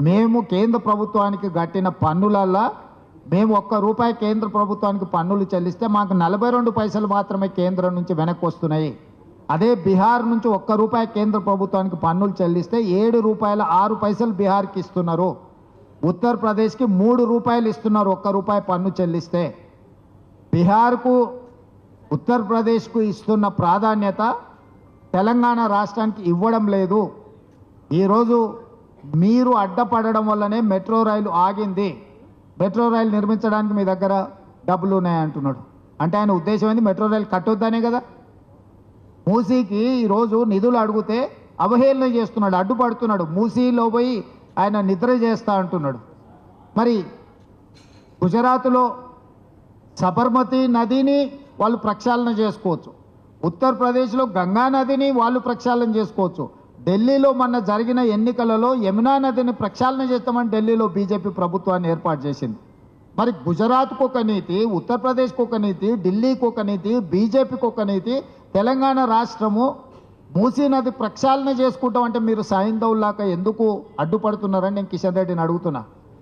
మేము కేంద్ర ప్రభుత్వానికి కట్టిన పన్నులల్లా మేము ₹1 కేంద్ర ప్రభుత్వానికి పన్నులు చెల్లిస్తే మాకు 42 పైసలు మాత్రమే కేంద్రం నుంచి వెనక్కి వస్తున్నాయి. అదే బీహార్ నుంచి ₹1 కేంద్ర ప్రభుత్వానికి పన్నులు చెల్లిస్తే ₹7.06 బీహార్కి ఇస్తున్నారు. ఉత్తరప్రదేశ్కి ₹3 ఇస్తున్నారు ₹1 పన్ను చెల్లిస్తే. బీహార్కు ఉత్తరప్రదేశ్కు ఇస్తున్న ప్రాధాన్యత తెలంగాణ రాష్ట్రానికి ఇవ్వడం లేదు. ఈరోజు మీరు అడ్డపడడం వల్లనే మెట్రో రైలు ఆగింది. మెట్రో రైలు నిర్మించడానికి మీ దగ్గర డబ్బులు ఉన్నాయంటున్నాడు. అంటే ఆయన ఉద్దేశం ఏంది? మెట్రో రైలు కట్టొద్దనే కదా. మూసీకి ఈరోజు నిధులు అడిగితే అవహేళన చేస్తున్నాడు, అడ్డుపడుతున్నాడు. మూసీలో పోయి ఆయన నిద్ర చేస్తా అంటున్నాడు. మరి గుజరాత్లో సబర్మతి నదిని వాళ్ళు ప్రక్షాళన చేసుకోవచ్చు, ఉత్తరప్రదేశ్లో గంగా నదిని వాళ్ళు ప్రక్షాళన చేసుకోవచ్చు. ఢిల్లీలో మొన్న జరిగిన ఎన్నికలలో యమునా నదిని ప్రక్షాళన చేస్తామని ఢిల్లీలో బీజేపీ ప్రభుత్వాన్ని ఏర్పాటు చేసింది. మరి గుజరాత్కు ఒక నీతి, ఉత్తరప్రదేశ్కు ఒక నీతి, ఢిల్లీకి ఒక నీతి, బీజేపీకి ఒక నీతి, తెలంగాణ రాష్ట్రము మూసీ నది ప్రక్షాళన చేసుకుంటామంటే మీరు సైంధవులాగా ఎందుకు అడ్డుపడుతున్నారని నేను కిషన్ రెడ్డిని అడుగుతున్నా.